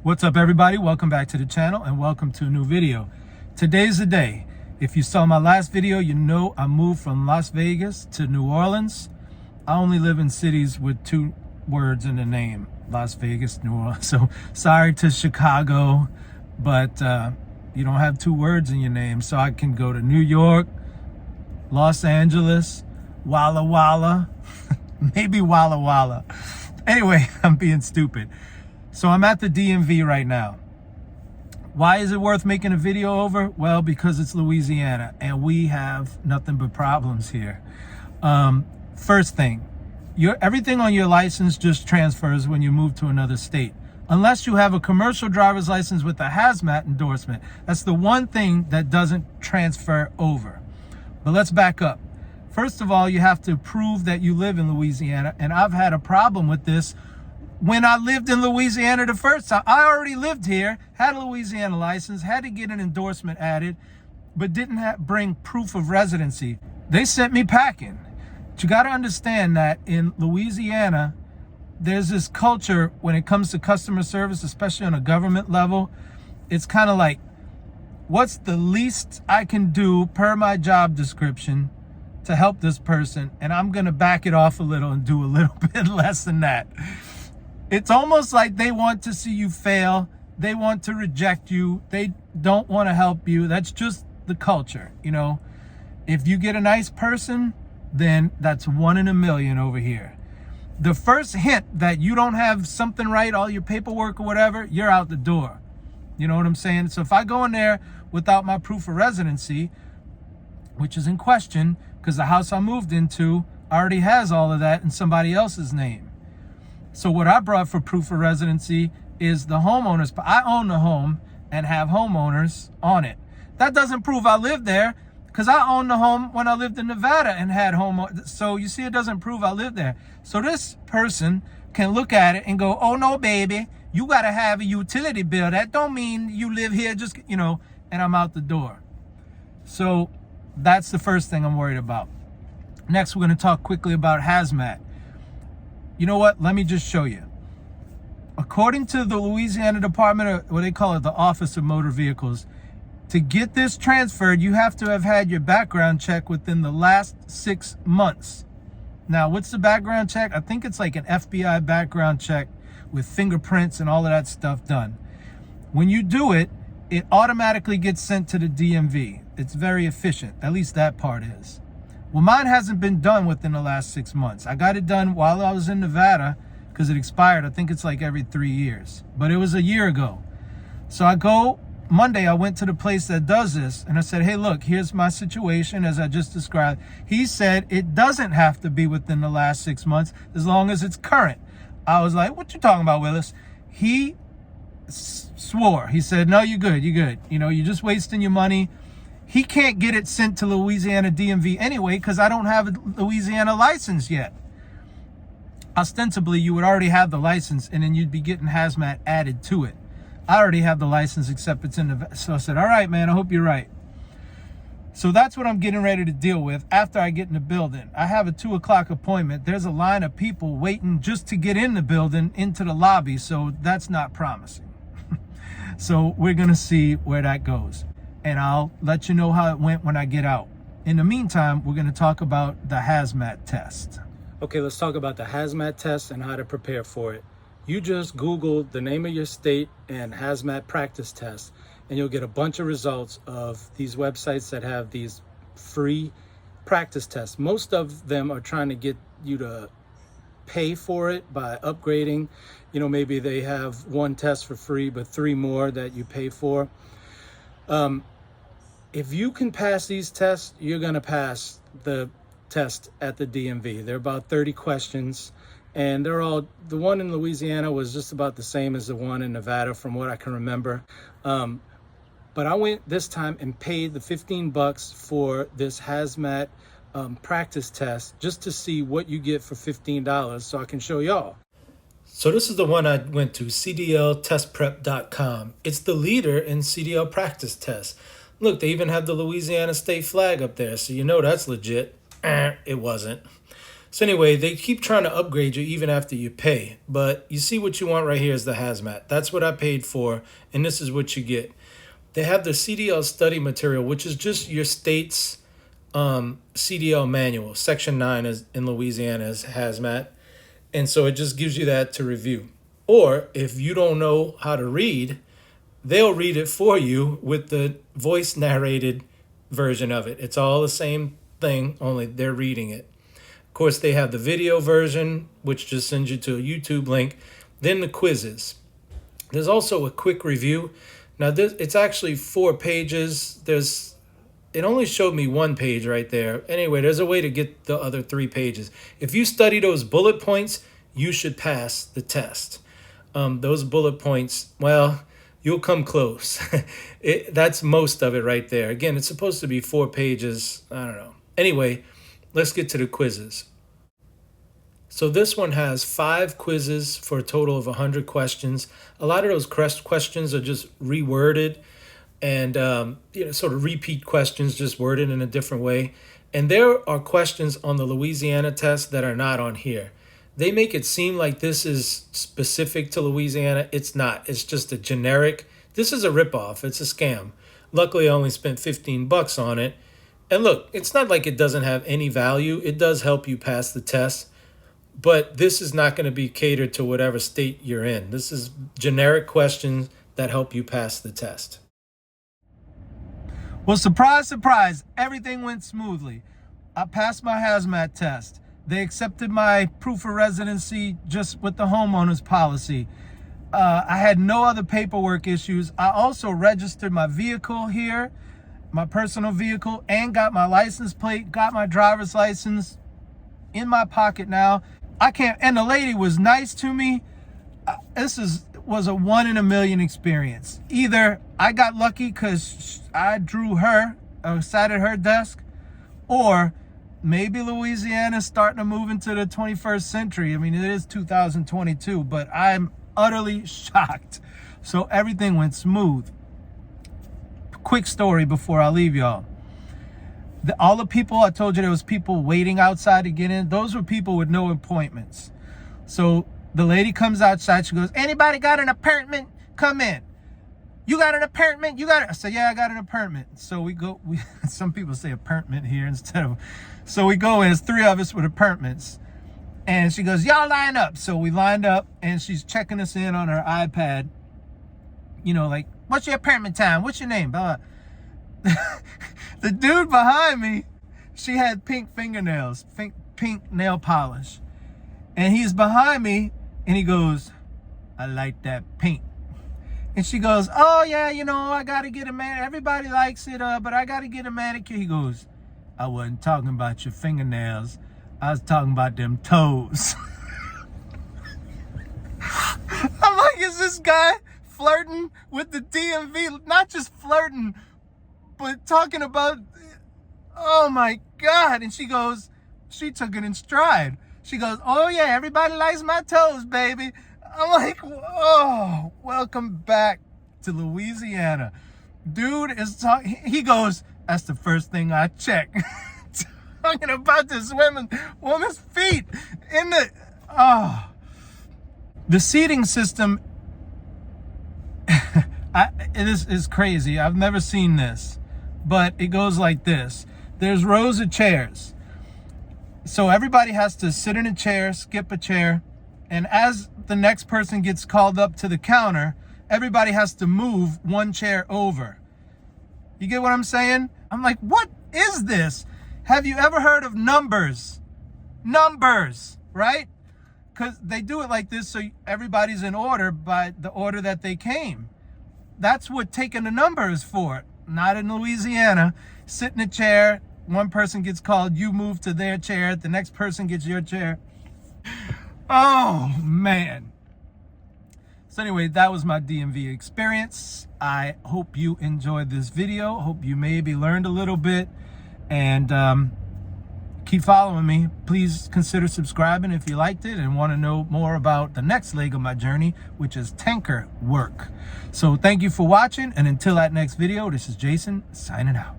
What's up, everybody? Welcome back to the channel and welcome to a new video. Today's the day. If you saw my last video, you know I moved from Las Vegas to New Orleans. I only live in cities with 2 words in the name, Las Vegas, New Orleans. So sorry to Chicago, but you don't have 2 words in your name. So I can go to New York, Los Angeles, Walla Walla, maybe Walla Walla. Anyway, I'm being stupid. So I'm at the DMV right now. Why is it worth making a video over? Well, because it's Louisiana and we have nothing but problems here. First thing, everything on your license just transfers when you move to another state. Unless you have a commercial driver's license with a hazmat endorsement. That's the one thing that doesn't transfer over. But let's back up. First of all, you have to prove that you live in Louisiana. And I've had a problem with this. When I lived in Louisiana the first time, I already lived here, had a Louisiana license, had to get an endorsement added, but didn't bring proof of residency. They sent me packing. But you got to understand that in Louisiana, there's this culture when it comes to customer service, especially on a government level. It's kind of like, what's the least I can do per my job description to help this person? And I'm going to back it off a little and do a little bit less than that. It's almost like they want to see you fail. They want to reject you. They don't want to help you. That's just the culture, you know. If you get a nice person, then that's 1 in a million over here. The first hint that you don't have something right, all your paperwork or whatever, you're out the door. You know what I'm saying? So if I go in there without my proof of residency, which is in question because the house I moved into already has all of that in somebody else's name. So what I brought for proof of residency is the homeowners. I own the home and have homeowners on it. That doesn't prove I lived there because I owned the home when I lived in Nevada and had homeowners. So you see, it doesn't prove I lived there. So this person can look at it and go, oh no, baby, you got to have a utility bill. That don't mean you live here, just, you know, and I'm out the door. So that's the first thing I'm worried about. Next, we're going to talk quickly about hazmat. You know what? Let me just show you. According to the Louisiana Department of, what they call it, the Office of Motor Vehicles, to get this transferred, you have to have had your background check within the last 6 months. Now, what's the background check? I think it's like an FBI background check with fingerprints and all of that stuff done. When you do it, it automatically gets sent to the DMV. It's very efficient. At least that part is. Well, mine hasn't been done within the last 6 months. I got it done while I was in Nevada because it expired. I think it's like every 3 years, but it was a year ago. So I go Monday, I went to the place that does this and I said, hey, look, here's my situation as I just described. He said it doesn't have to be within the last 6 months as long as it's current. I was like, what you talking about, Willis? He swore. He said, no, you're good. You're good. You know, you're just wasting your money. He can't get it sent to Louisiana DMV anyway because I don't have a Louisiana license yet. Ostensibly, you would already have the license and then you'd be getting hazmat added to it. I already have the license except it's in the... So I said, all right, man, I hope you're right. So that's what I'm getting ready to deal with after I get in the building. I have a 2 o'clock appointment. There's a line of people waiting just to get in the building, into the lobby. So that's not promising. So we're going to see where that goes. And I'll let you know how it went when I get out. In the meantime, we're going to talk about the hazmat test. Okay, let's talk about the hazmat test and how to prepare for it. You just Google the name of your state and hazmat practice test, and you'll get a bunch of results of these websites that have these free practice tests. Most of them are trying to get you to pay for it by upgrading. You know, maybe they have 1 test for free, but 3 more that you pay for. If you can pass these tests, you're going to pass the test at the DMV. They're about 30 questions, and they're all, the one in Louisiana was just about the same as the one in Nevada from what I can remember. But I went this time and paid the $15 for this hazmat practice test just to see what you get for $15 so I can show y'all. So this is the one I went to, CDLtestprep.com. It's the leader in CDL practice tests. Look, they even have the Louisiana state flag up there, so you know that's legit. It wasn't. So anyway, they keep trying to upgrade you even after you pay. But you see what you want right here is the hazmat. That's what I paid for, and this is what you get. They have the CDL study material, which is just your state's CDL manual. Section 9 is in Louisiana is hazmat. And so it just gives you that to review. Or if you don't know how to read, they'll read it for you with the voice narrated version of it. It's all the same thing, only they're reading it. Of course, they have the video version, which just sends you to a YouTube link. Then the quizzes. There's also a quick review. Now, it's actually 4 pages. It only showed me 1 page right there. Anyway, there's a way to get the other 3 pages. If you study those bullet points, you should pass the test. Those bullet points, well, you'll come close. That's most of it right there. Again, it's supposed to be 4 pages. I don't know. Anyway, let's get to the quizzes. So this one has 5 quizzes for a total of 100 questions. A lot of those questions are just reworded and sort of repeat questions, just worded in a different way. And there are questions on the Louisiana test that are not on here. They make it seem like this is specific to Louisiana. It's not. It's just a generic. This is a ripoff. It's a scam. Luckily, I only spent $15 on it. And look, it's not like it doesn't have any value. It does help you pass the test. But this is not going to be catered to whatever state you're in. This is generic questions that help you pass the test. Well, surprise, surprise, everything went smoothly. I passed my hazmat test. They accepted my proof of residency just with the homeowner's policy. I had no other paperwork issues. I also registered my vehicle here, my personal vehicle, and got my license plate, got my driver's license in my pocket now. And the lady was nice to me. This was a 1 in a million experience. Either I got lucky because I drew her, sat at her desk, or maybe Louisiana's starting to move into the 21st century. I mean, it is 2022, but I'm utterly shocked. So everything went smooth. Quick story before I leave y'all. All the people, I told you there was people waiting outside to get in. Those were people with no appointments. So the lady comes outside. She goes, anybody got an apartment? Come in. You got an apartment? You got it? I said, yeah, I got an apartment. So we go, some people say apartment here instead of, so we go in, it's 3 of us with apartments. And she goes, y'all line up. So we lined up and she's checking us in on her iPad. You know, like, what's your apartment time? What's your name? Blah, blah. The dude behind me, she had pink fingernails, pink nail polish. And he's behind me and he goes, I like that pink. And she goes, oh yeah, you know, I got to get a manicure. Everybody likes it, but I got to get a manicure. He goes, I wasn't talking about your fingernails. I was talking about them toes. I'm like, is this guy flirting with the DMV? Not just flirting, but talking about, oh my God. And she goes, she took it in stride. She goes, oh yeah, everybody likes my toes, baby. I'm like, oh, welcome back to Louisiana. Dude is talking, he goes, that's the first thing I check. Talking about this woman's feet in the seating system. It is crazy. I've never seen this, but it goes like this. There's rows of chairs. So everybody has to sit in a chair, skip a chair. And as the next person gets called up to the counter, everybody has to move 1 chair over. You get what I'm saying? I'm like, what is this? Have you ever heard of numbers? Numbers, right? Because they do it like this so everybody's in order by the order that they came. That's what taking the number is for. Not in Louisiana. Sit in a chair, 1 person gets called, you move to their chair, the next person gets your chair. Oh, man. So anyway, that was my DMV experience. I hope you enjoyed this video. Hope you maybe learned a little bit. And keep following me. Please consider subscribing if you liked it and want to know more about the next leg of my journey, which is tanker work. So thank you for watching. And until that next video, this is Jason signing out.